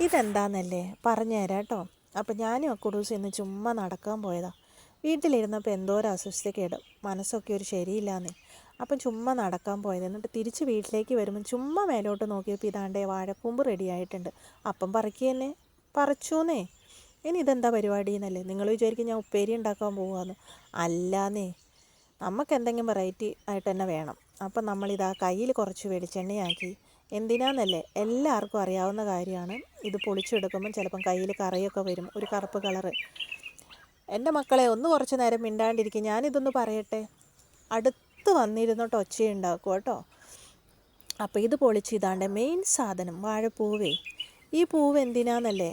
ഇതെന്താണെന്നല്ലേ പറഞ്ഞുതരാം കേട്ടോ. അപ്പം ഞാനും അക്കുടൂസ് ഇന്ന് ചുമ്മാ നടക്കാൻ പോയതാ. വീട്ടിലിരുന്നപ്പോൾ എന്തോ ഒരു അസ്വസ്ഥതക്കേട്, മനസ്സൊക്കെ ഒരു ശരിയില്ലാന്നേ. അപ്പം ചുമ്മാ നടക്കാൻ പോയത്. എന്നിട്ട് തിരിച്ച് വീട്ടിലേക്ക് വരുമ്പം ചുമ്മാ മേലോട്ട് നോക്കിയപ്പോൾ ഇതാണ്ടേ വാഴക്കൂമ്പ് റെഡി ആയിട്ടുണ്ട്. അപ്പം പറിക്കുകയെന്നെ പറിച്ചൂന്നേ. ഇനി ഇതെന്താ പരിപാടി എന്നല്ലേ നിങ്ങൾ വിചാരിക്കും ഞാൻ ഉപ്പേരി ഉണ്ടാക്കാൻ പോവാന്ന്. അല്ലാന്നേ, നമുക്ക് എന്തെങ്കിലും വെറൈറ്റി ആയിട്ട് തന്നെ വേണം. അപ്പം നമ്മളിതാ കയ്യിൽ കുറച്ച് വെളിച്ചെണ്ണയാക്കി. എന്തിനാന്നല്ലേ, എല്ലാവർക്കും അറിയാവുന്ന കാര്യമാണ്. ഇത് പൊളിച്ചെടുക്കുമ്പം ചിലപ്പം കയ്യിൽ കറയൊക്കെ വരും, ഒരു കറുപ്പ് കളറ്. എൻ്റെ മക്കളെ ഒന്ന് കുറച്ച് നേരം മിണ്ടാണ്ടിരിക്കും, ഞാനിതൊന്ന് പറയട്ടെ. അടുത്ത് വന്നിരുന്നോട്ട് ഒച്ചയുണ്ടാക്കും കേട്ടോ. അപ്പോൾ ഇത് പൊളിച്ച് ഇതാണ്ട് മെയിൻ സാധനം വാഴപ്പൂവേ. ഈ പൂവ് എന്തിനാന്നല്ലേ,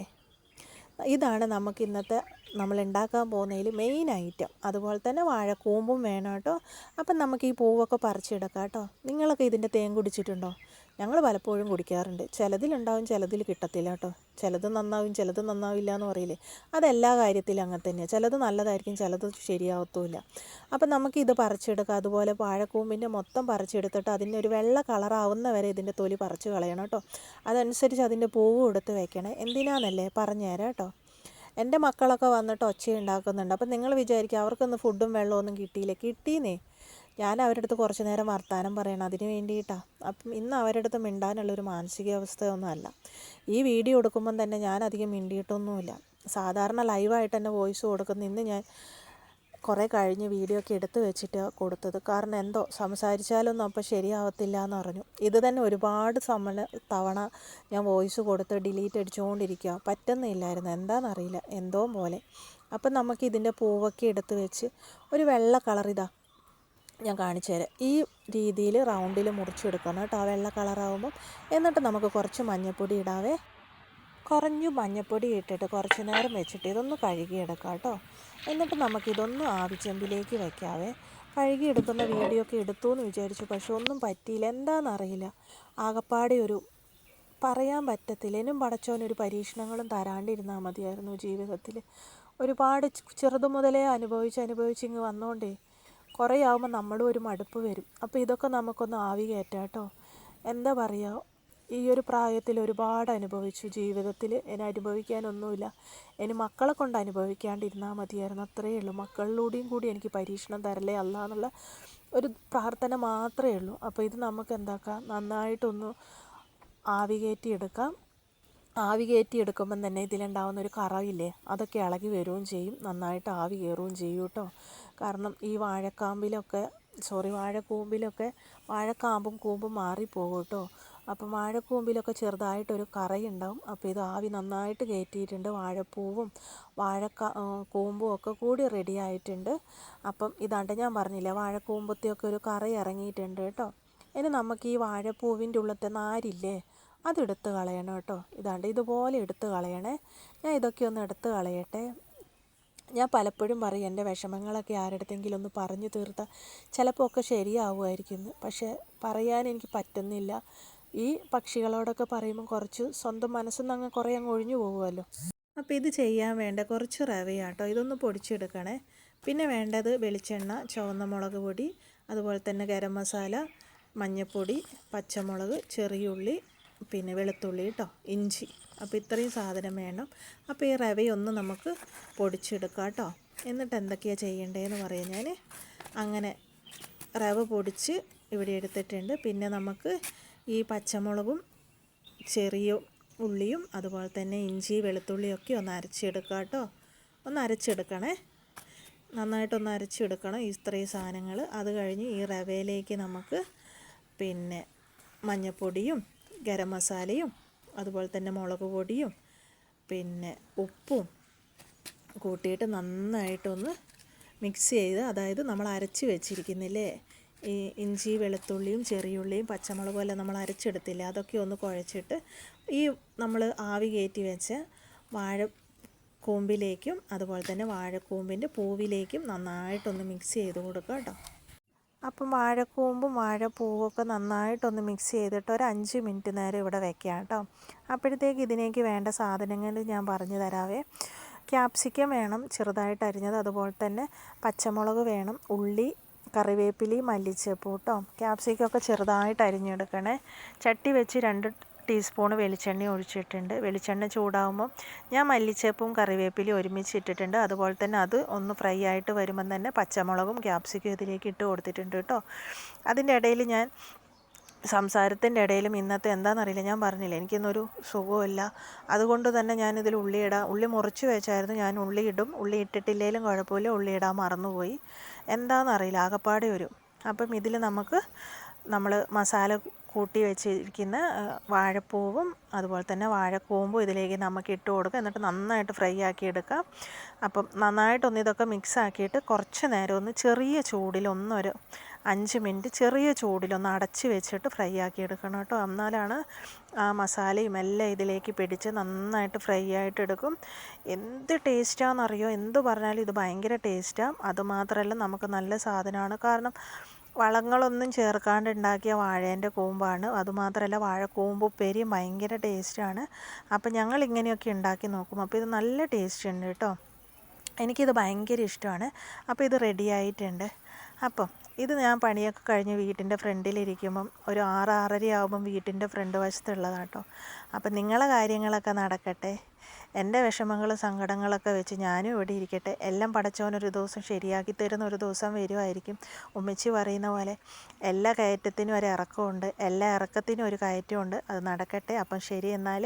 ഇതാണ് നമുക്ക് ഇന്നത്തെ നമ്മൾ ഉണ്ടാക്കാൻ പോകുന്നതിൽ മെയിൻ ഐറ്റം. അതുപോലെ തന്നെ വാഴക്കൂമ്പും വേണം കേട്ടോ. അപ്പം നമുക്ക് ഈ പൂവൊക്കെ പറിച്ചെടുക്കാം കേട്ടോ. നിങ്ങളൊക്കെ ഇതിൻ്റെ തേൻ കുടിച്ചിട്ടുണ്ടോ? ഞങ്ങൾ പലപ്പോഴും കുടിക്കാറുണ്ട്. ചിലതിലുണ്ടാവും, ചിലതിൽ കിട്ടത്തില്ല കേട്ടോ. ചിലത് നന്നാവും, ചിലത് നന്നാവില്ല എന്ന് പറയില്ലേ, അതെല്ലാ കാര്യത്തിലും അങ്ങനെ തന്നെയാണ്. ചിലത് നല്ലതായിരിക്കും, ചിലത് ശരിയാവത്തുമില്ല. അപ്പം നമുക്കിത് പറിച്ചെടുക്കാം. അതുപോലെ വാഴക്കൂമ്പിൻ്റെ മൊത്തം പറിച്ചെടുത്തിട്ട് അതിൻ്റെ ഒരു വെള്ള കളറാവുന്ന വരെ ഇതിൻ്റെ തൊലി പറിച്ച് കളയണം കേട്ടോ. അതനുസരിച്ച് അതിൻ്റെ പൂവും എടുത്ത് വെക്കണേ. എന്തിനാണെന്നല്ലേ പറഞ്ഞുതരാം കേട്ടോ. എൻ്റെ മക്കളൊക്കെ വന്നിട്ട് ഒച്ചയുണ്ടാക്കുന്നുണ്ട്. അപ്പം നിങ്ങൾ വിചാരിക്കുക അവർക്കൊന്നും ഫുഡും വെള്ളമൊന്നും കിട്ടിയില്ല. കിട്ടീന്നേ. ഞാൻ അവരുടെ അടുത്ത് കുറച്ച് നേരം വർത്തമാനം പറയണം, അതിന് വേണ്ടിയിട്ടാണ്. അപ്പം ഇന്ന് അവരുടെ അടുത്ത് മിണ്ടാനുള്ളൊരു മാനസികാവസ്ഥയൊന്നും അല്ല. ഈ വീഡിയോ എടുക്കുമ്പം തന്നെ ഞാൻ അധികം മിണ്ടിയിട്ടൊന്നുമില്ല. സാധാരണ ലൈവായിട്ട് തന്നെ വോയിസ് കൊടുക്കുന്ന ഇന്ന് ഞാൻ കുറേ കഴിഞ്ഞ് വീഡിയോ ഒക്കെ എടുത്ത് വെച്ചിട്ട് കൊടുത്തത്. കാരണം എന്തോ സംസാരിച്ചാലൊന്നും അപ്പോൾ ശരിയാവത്തില്ല എന്ന് പറഞ്ഞു. ഇത് തന്നെ ഒരുപാട് തവണ ഞാൻ വോയിസ് കൊടുത്ത് ഡിലീറ്റ് അടിച്ചുകൊണ്ടിരിക്കുക, പറ്റുന്നില്ലായിരുന്നു. എന്താണെന്നറിയില്ല, എന്തോ പോലെ. അപ്പം നമുക്ക് ഇതിൻ്റെ പൂവൊക്കെ എടുത്ത് വെച്ച് ഒരു വെള്ള കളർ ഇതാ ഞാൻ കാണിച്ചു തരാം. ഈ രീതിയിൽ റൗണ്ടിൽ മുറിച്ചെടുക്കണം കേട്ടോ, ആ വെള്ള കളറാവുമ്പം. എന്നിട്ട് നമുക്ക് കുറച്ച് മഞ്ഞൾപ്പൊടി ഇടാവേ. കുറഞ്ഞു മഞ്ഞൾപ്പൊടി ഇട്ടിട്ട് കുറച്ച് നേരം വെച്ചിട്ട് ഇതൊന്ന് കഴുകിയെടുക്കാം കേട്ടോ. എന്നിട്ട് നമുക്കിതൊന്ന് ആവിച്ചെമ്പിലേക്ക് വയ്ക്കാവേ. കഴുകിയെടുക്കുന്ന വീഡിയോ ഒക്കെ എടുത്തു എന്ന് വിചാരിച്ചു, പക്ഷെ ഒന്നും പറ്റിയില്ല. എന്താണെന്നറിയില്ല, ആകപ്പാടെ ഒരു പറയാൻ പറ്റത്തില്ല. എന്നും പടച്ചോനൊരു പരീക്ഷണങ്ങളും തരാണ്ടിരുന്നാൽ മതിയായിരുന്നു ജീവിതത്തിൽ. ഒരുപാട് ചെറുതു മുതലേ അനുഭവിച്ച് ഇങ്ങ് വന്നോണ്ടേ കുറേ ആകുമ്പോൾ നമ്മളും ഒരു മടുപ്പ് വരും. അപ്പോൾ ഇതൊക്കെ നമുക്കൊന്ന് ആവി കയറ്റാം കേട്ടോ. എന്താ പറയുക, ഈ ഒരു പ്രായത്തിൽ ഒരുപാട് അനുഭവിച്ചു ജീവിതത്തിൽ. എന്നെ അനുഭവിക്കാനൊന്നുമില്ല. ഇനി മക്കളെ കൊണ്ട് അനുഭവിക്കാണ്ടിരുന്നാൽ മതിയായിരുന്നു, അത്രയേ ഉള്ളൂ. മക്കളിലൂടെയും കൂടി എനിക്ക് പരീക്ഷണം തരലേ അല്ല എന്നുള്ള ഒരു പ്രാർത്ഥന മാത്രമേ ഉള്ളൂ. അപ്പോൾ ഇത് നമുക്ക് എന്താക്കാം, നന്നായിട്ടൊന്ന് ആവി കയറ്റിയെടുക്കാം. ആവി കയറ്റിയെടുക്കുമ്പം തന്നെ ഇതിലുണ്ടാകുന്ന ഒരു കറയില്ലേ, അതൊക്കെ ഇളകി വരികയും ചെയ്യും, നന്നായിട്ട് ആവി കയറുകയും ചെയ്യും കേട്ടോ. കാരണം ഈ വാഴക്കൂമ്പിലൊക്കെ വാഴക്കാമ്പും കൂമ്പും മാറിപ്പോകും കേട്ടോ. അപ്പം വാഴക്കൂമ്പിലൊക്കെ ചെറുതായിട്ടൊരു കറയുണ്ടാവും. അപ്പോൾ ഇത് ആവി നന്നായിട്ട് കയറ്റിയിട്ടുണ്ട്. വാഴപ്പൂവും കൂമ്പും ഒക്കെ കൂടി റെഡി ആയിട്ടുണ്ട്. അപ്പം ഇതാണ്ട് ഞാൻ പറഞ്ഞില്ലേ, വാഴക്കൂമ്പത്തെയൊക്കെ ഒരു കറ ഇറങ്ങിയിട്ടുണ്ട് കേട്ടോ. ഇനി നമുക്ക് ഈ വാഴപ്പൂവിൻ്റെ ഉള്ളത്തെ നാരില്ലേ, അതെടുത്ത് കളയണം കേട്ടോ. ഇതാണ്ട് ഇതുപോലെ എടുത്ത് കളയണേ. ഞാൻ ഇതൊക്കെ ഒന്ന് എടുത്ത് കളയട്ടെ. ഞാൻ പലപ്പോഴും പറയും, എൻ്റെ വിഷമങ്ങളൊക്കെ ആരുടെത്തെങ്കിലും ഒന്ന് പറഞ്ഞു തീർത്താൽ ചിലപ്പോൾ ഒക്കെ ശരിയാവുമായിരിക്കും. പക്ഷേ പറയാൻ എനിക്ക് പറ്റുന്നില്ല. ഈ പക്ഷികളോടൊക്കെ പറയുമ്പോൾ കുറച്ച് സ്വന്തം മനസ്സിൽ നിന്ന് കുറേ അങ്ങ് ഒഴിഞ്ഞു പോകുമല്ലോ. അപ്പോൾ ഇത് ചെയ്യാൻ വേണ്ട കുറച്ച് റവയാട്ടോ, ഇതൊന്ന് പൊടിച്ചെടുക്കണേ. പിന്നെ വേണ്ടത് വെളിച്ചെണ്ണ, ചുവന്ന മുളക് പൊടി, അതുപോലെ തന്നെ ഗരം മസാല, മഞ്ഞൾപ്പൊടി, പച്ചമുളക്, ചെറിയുള്ളി, പിന്നെ വെളുത്തുള്ളി കേട്ടോ, ഇഞ്ചി. അപ്പോൾ ഇത്രയും സാധനം വേണം. അപ്പോൾ ഈ റവയൊന്ന് നമുക്ക് പൊടിച്ചെടുക്കാം കേട്ടോ. എന്നിട്ട് എന്തൊക്കെയാണ് ചെയ്യേണ്ടതെന്ന് പറയാം ഞാൻ. അങ്ങനെ റവ പൊടിച്ച് ഇവിടെ എടുത്തിട്ടുണ്ട്. പിന്നെ നമുക്ക് ഈ പച്ചമുളകും ചെറിയ ഉള്ളിയും അതുപോലെ തന്നെ ഇഞ്ചി വെളുത്തുള്ളിയൊക്കെ ഒന്ന് അരച്ചെടുക്കാം കേട്ടോ. ഒന്ന് അരച്ചെടുക്കണേ, നന്നായിട്ടൊന്ന് അരച്ചെടുക്കണം ഇത്രയും സാധനങ്ങൾ. അത് കഴിഞ്ഞ് ഈ റവയിലേക്ക് നമുക്ക് പിന്നെ മഞ്ഞൾപ്പൊടിയും ഗരം മസാലയും അതുപോലെ തന്നെ മുളക് പൊടിയും പിന്നെ ഉപ്പും കൂട്ടിയിട്ട് നന്നായിട്ടൊന്ന് മിക്സ് ചെയ്ത്, അതായത് നമ്മൾ അരച്ച് വെച്ചിരിക്കുന്നില്ലേ ഈ ഇഞ്ചി വെളുത്തുള്ളിയും ചെറിയുള്ളിയും പച്ചമുളകും എല്ലാം നമ്മൾ അരച്ചെടുത്തില്ല, അതൊക്കെ ഒന്ന് കുഴച്ചിട്ട് ഈ നമ്മൾ ആവി കയറ്റി വെച്ച വാഴക്കൂമ്പിലേക്കും അതുപോലെ തന്നെ വാഴക്കൂമ്പിൻ്റെ പൂവിലേക്കും നന്നായിട്ടൊന്ന് മിക്സ് ചെയ്ത് കൊടുക്കുക കേട്ടോ. അപ്പം വാഴക്കൂമ്പും വാഴപ്പൂവൊക്കെ നന്നായിട്ടൊന്ന് മിക്സ് ചെയ്തിട്ട് ഒരു 5 മിനിറ്റ് നേരം ഇവിടെ വെക്കാം കേട്ടോ. അപ്പോഴത്തേക്ക് ഇതിലേക്ക് വേണ്ട സാധനങ്ങൾ ഞാൻ പറഞ്ഞു തരാവേ. ക്യാപ്സിക്കം വേണം ചെറുതായിട്ട് അരിഞ്ഞത്, അതുപോലെ തന്നെ പച്ചമുളക് വേണം, ഉള്ളി, കറിവേപ്പിലി, മല്ലിച്ചപ്പ് കേട്ടോ. ക്യാപ്സിക്കമൊക്കെ ചെറുതായിട്ട് അരിഞ്ഞെടുക്കണേ. ചട്ടി വെച്ച് 2 ടീസ്പൂണ് വെളിച്ചെണ്ണ ഒഴിച്ചിട്ടുണ്ട്. വെളിച്ചെണ്ണ ചൂടാകുമ്പം ഞാൻ മല്ലിച്ചപ്പും കറിവേപ്പിലയും ഒരുമിച്ച് ഇട്ടിട്ടുണ്ട്. അതുപോലെ തന്നെ അത് ഒന്ന് ഫ്രൈ ആയിട്ട് വരുമ്പം തന്നെ പച്ചമുളകും ക്യാപ്സിക്കും ഇതിലേക്ക് ഇട്ട് കൊടുത്തിട്ടുണ്ട് കേട്ടോ. അതിൻ്റെ ഇടയിൽ ഞാൻ സംസാരത്തിൻ്റെ ഇടയിലും ഇന്നത്തെ എന്താണെന്നറിയില്ല, ഞാൻ പറഞ്ഞില്ല എനിക്കിന്നൊരു സുഖമില്ല. അതുകൊണ്ട് തന്നെ ഞാനിതിൽ ഉള്ളി മുറിച്ച് വെച്ചായിരുന്നു. ഞാൻ ഉള്ളി ഇടും, ഉള്ളി ഇട്ടിട്ടില്ലെങ്കിലും കുഴപ്പമില്ല, ഉള്ളി ഇടാൻ മറന്നുപോയി. എന്താണെന്നറിയില്ല, ആകപ്പാടെ അപ്പം ഇതിൽ നമ്മൾ മസാല കൂട്ടി വെച്ചിരിക്കുന്ന വാഴപ്പൂവും അതുപോലെ തന്നെ വാഴക്കൂമ്പും ഇതിലേക്ക് നമുക്ക് ഇട്ട് കൊടുക്കുക. എന്നിട്ട് നന്നായിട്ട് ഫ്രൈ ആക്കി എടുക്കാം. അപ്പം നന്നായിട്ടൊന്ന് ഇതൊക്കെ മിക്സ് ആക്കിയിട്ട് കുറച്ച് നേരം ഒന്ന് ചെറിയ ചൂടിൽ ഒന്നൊരു 5 മിനിറ്റ് ചെറിയ ചൂടിലൊന്ന് അടച്ച് വെച്ചിട്ട് ഫ്രൈ ആക്കി എടുക്കണം കേട്ടോ. എന്നാലാണ് ആ മസാലയും എല്ലാം ഇതിലേക്ക് പിടിച്ച് നന്നായിട്ട് ഫ്രൈ ആയിട്ട് എടുക്കും. എന്ത് ടേസ്റ്റാണെന്നറിയോ, എന്ത് പറഞ്ഞാലും ഇത് ഭയങ്കര ടേസ്റ്റാണ്. അതുമാത്രമല്ല നമുക്ക് നല്ല സാധനമാണ്. കാരണം വളങ്ങളൊന്നും ചേർക്കാണ്ട് ഉണ്ടാക്കിയ വാഴേൻ്റെ കൂമ്പാണ്. അതുമാത്രമല്ല വാഴക്കൂമ്പ് ഉപ്പേരിയും ഭയങ്കര ടേസ്റ്റാണ്. അപ്പം ഞങ്ങൾ ഇങ്ങനെയൊക്കെ ഉണ്ടാക്കി നോക്കും. അപ്പോൾ ഇത് നല്ല ടേസ്റ്റ് ഉണ്ട് കേട്ടോ. എനിക്കിത് ഭയങ്കര ഇഷ്ടമാണ്. അപ്പോൾ ഇത് റെഡി ആയിട്ടുണ്ട്. അപ്പം ഇത് ഞാൻ പണിയൊക്കെ കഴിഞ്ഞ് വീട്ടിൻ്റെ ഫ്രണ്ടിലിരിക്കുമ്പം ഒരു 6-6:30 ആകുമ്പം വീട്ടിൻ്റെ ഫ്രണ്ട് വശത്തുള്ളതാണ് കേട്ടോ. അപ്പം നിങ്ങളെ കാര്യങ്ങളൊക്കെ നടക്കട്ടെ, എൻ്റെ വിഷമങ്ങളും സങ്കടങ്ങളൊക്കെ വെച്ച് ഞാനും ഇവിടെ ഇരിക്കട്ടെ. എല്ലാം പടച്ചവനൊരു ദിവസം ശരിയാക്കി തരുന്ന ഒരു ദിവസം വരുമായിരിക്കും. ഉമ്മച്ചി പറയുന്ന പോലെ എല്ലാ കയറ്റത്തിനും ഒരു ഇറക്കമുണ്ട്, എല്ലാ ഇറക്കത്തിനും ഒരു കയറ്റമുണ്ട്. അത് നടക്കട്ടെ. അപ്പം ശരി, എന്നാൽ